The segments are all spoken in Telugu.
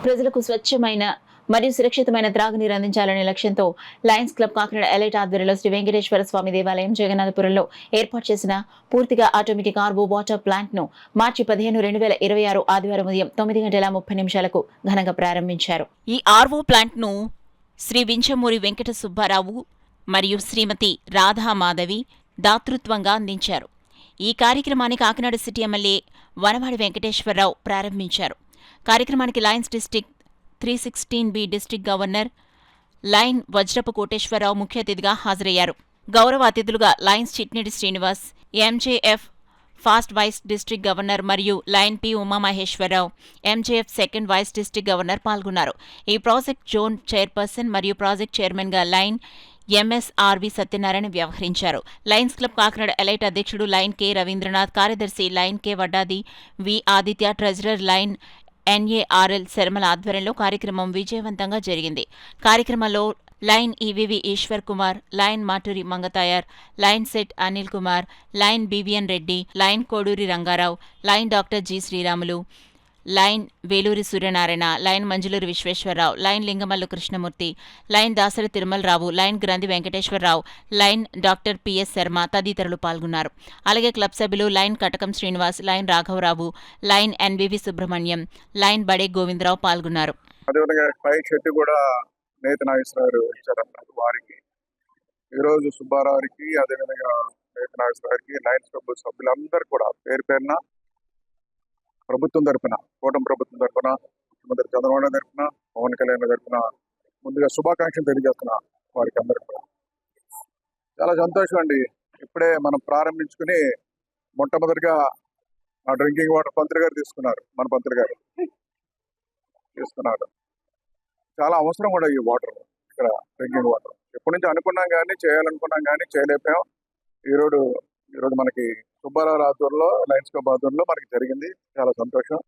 ప్రజలకు స్వచ్ఛమైన మరియు సురక్షితమైన త్రాగునీరు అందించాలనే లక్ష్యంతో లయన్స్ క్లబ్ కాకినాడ ఎలైట్ ఆధ్వర్యంలో శ్రీ వెంకటేశ్వర స్వామి దేవాలయం జగన్నాథపురంలో ఏర్పాటు చేసిన పూర్తిగా ఆటోమేటిక్ ఆర్వో వాటర్ ప్లాంట్ ను మార్చి 15, 2026 ఆదివారం ఉదయం 9:30 ఘనంగా ప్రారంభించారు. ఈ ఆర్వో ప్లాంట్ ను శ్రీ వించమూరి వెంకట సుబ్బారావు మరియు శ్రీమతి రాధామాధవి దాతృత్వంగా అందించారు. ఈ కార్యక్రమాన్ని కాకినాడ సిటీ ఎమ్మెల్యే వనవాడి వెంకటేశ్వరరావు ప్రారంభించారు. కార్యక్రమానికి Lions district 316B district governor lion Vajrapu Koteswara Rao ముఖ్య అతిథిగా హాజరయ్యారు. గౌరవ అతిథులుగా Lions Chitnidi Srinivas, MJF past vice district governor మరియు lion P Umamaheswara Rao, MJF second vice district governor పాల్గొన్నారు. ఈ ప్రాజెక్ట్ జోన్ చైర్పర్సన్ మరియు ప్రాజెక్ట్ చైర్మన్గా లయన్ ఎంఎస్ఆర్వి సత్యనారాయణ వ్యవహరించారు. లయన్స్ క్లబ్ కాకినాడ ఎలైట్ అధ్యక్షుడు లయన్ కె రవీంద్రనాథ్, కార్యదర్శి lion K Vaddadi, V Aditya, treasurer lion ఎన్ఏఆర్ఎల్ శర్మల ఆధ్వర్యంలో కార్యక్రమం విజయవంతంగా జరిగింది. కార్యక్రమంలో lion EVV Eswar Kumar, lion Maturi Mangatayar, lion Sett Anil Kumar, lion BVN Reddy, lion Koduri Ranga Rao, lion doctor G Sriramulu, lion Veluri Suryanarayana, lion Manjuluri Visweswara Rao, lion Lingamallu Krishnamurthy, lion Dasari Tirumala Rao, lion Granthi Venkateswara Rao, lion doctor PS Sharma తదితరులు పాల్గొన్నారు. అలాగే క్లబ్ సభ్యులు లయన్ కటకం శ్రీనివాస్, లయన్ రాఘవరావు, lion NVV Subrahmanyam, lion Bade Govinda Rao పాల్గొన్నారు. వారికి ఈరోజు సుబ్బారావుకి, అదేవిధంగా నేతనాగేశ్వరరావుకి, లయన్స్ క్లబ్ సభ్యులందరూ కూడా పేరు పేరున ప్రభుత్వం తరఫున, కూటమి ప్రభుత్వం తరఫున, ముఖ్యమంత్రి చంద్రబాబు నాయుడు తరఫున, పవన్ కళ్యాణ్ తరఫున ముందుగా శుభాకాంక్షలు తెలియజేస్తున్నా. వారికి అందరికీ కూడా చాలా సంతోషం అండి. ఇప్పుడే మనం ప్రారంభించుకుని మొట్టమొదటిగా ఆ డ్రింకింగ్ వాటర్ పంతులు గారు తీసుకున్నారు. మన పంతులు గారు తీసుకున్నారు. చాలా అవసరం కూడా ఈ వాటర్, ఇక్కడ డ్రింకింగ్ వాటర్. ఎప్పటి నుంచి అనుకున్నాం కానీ, చేయాలనుకున్నాం కానీ చేయలేకపోయాం. ఈరోజు మనకి సుబ్బారావు ఆధ్వర్యంలో, లయన్స్ క్లబ్ ఆధ్వర్యంలో మనకి జరిగింది. చాలా సంతోషం.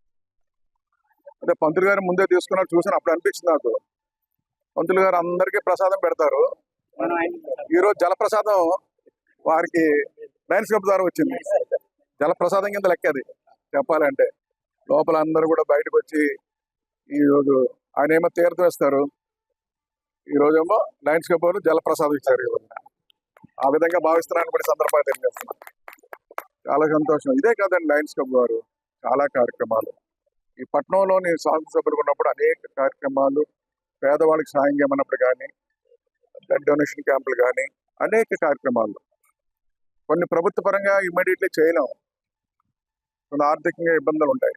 అదే పంతులు గారు ముందే తీసుకున్నారు, చూసాను. అప్పుడు అనిపించింది నాకు, పంతులు గారు అందరికీ ప్రసాదం పెడతారు. ఈరోజు జలప్రసాదం వారికి లయన్స్ క్లబ్ ద్వారా వచ్చింది. జలప్రసాదం కింద లెక్క అది చెప్పాలంటే. లోపల అందరూ కూడా బయటకు వచ్చి ఈరోజు ఆయన ఏమో తీర్థం ఇస్తారు, ఈరోజేమో లయన్స్ క్లబ్ వారు జలప్రసాదం ఇచ్చారు. ఆ విధంగా భావిస్తున్నాను కూడా సందర్భంగా తెలియజేస్తున్నాను. చాలా సంతోషం. ఇదే కాదండి, లయన్స్ క్లబ్ వారు చాలా కార్యక్రమాలు ఈ పట్టణంలోని శాసనసభ్యులు ఉన్నప్పుడు అనేక కార్యక్రమాలు, పేదవాళ్ళకి సాయం చేయమన్నప్పుడు కానీ, బ్లడ్ డొనేషన్ క్యాంపులు కానీ, అనేక కార్యక్రమాలు. కొన్ని ప్రభుత్వ పరంగా ఇమ్మీడియట్లీ చేయలేం, కొన్ని ఆర్థికంగా ఇబ్బందులు ఉంటాయి.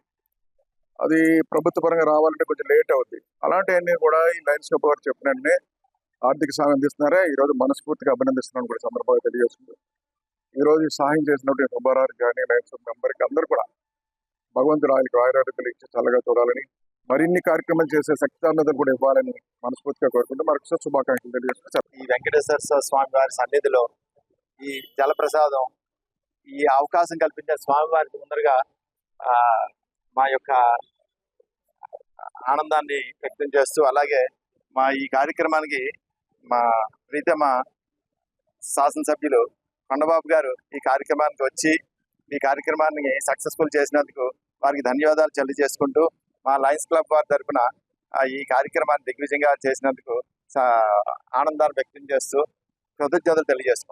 అది ప్రభుత్వ పరంగా రావాలంటే కొంచెం లేట్ అవుద్ది. అలాంటివన్నీ కూడా ఈ లయన్స్ క్లబ్ వారు చెప్పినట్టే ఆర్థిక సాయం అందిస్తున్నారే. ఈరోజు మనస్ఫూర్తిగా అభినందిస్తున్నాను కూడా సందర్భంగా తెలియజేస్తుంది. ఈరోజు సహాయం చేసినప్పుడు సుబ్బారావు కానీ, లయన్స్ క్లబ్ మెంబర్కి అందరూ కూడా భగవంతుడు ఆయనకు ఆయురారోగ్యాలు ఇచ్చి చల్లగా చూడాలని, మరిన్ని కార్యక్రమాలు చేసే శక్తిదారులు కూడా ఇవ్వాలని మనస్ఫూర్తిగా కోరుకుంటూ మరొకసారి శుభాకాంక్షలు తెలియజేస్తున్నాను. ఈ వెంకటేశ్వర స్వామి వారి సన్నిధిలో ఈ జలప్రసాదం, ఈ అవకాశం కల్పించిన స్వామివారికి ముందరగా మా యొక్క ఆనందాన్ని వ్యక్తం చేస్తూ, అలాగే మా ఈ కార్యక్రమానికి మా ప్రీతమ శాసనసభ్యులు కొండబాబు గారు ఈ కార్యక్రమానికి వచ్చి ఈ కార్యక్రమాన్ని సక్సెస్ఫుల్ చేసినందుకు వారికి ధన్యవాదాలు తెలియజేసుకుంటూ, మా లయన్స్ క్లబ్ వారి తరఫున ఈ కార్యక్రమాన్ని దిగ్విజయంగా చేసినందుకు ఆనందాన్ని వ్యక్తం చేస్తూ కృతజ్ఞతలు తెలియజేసుకుంటాం.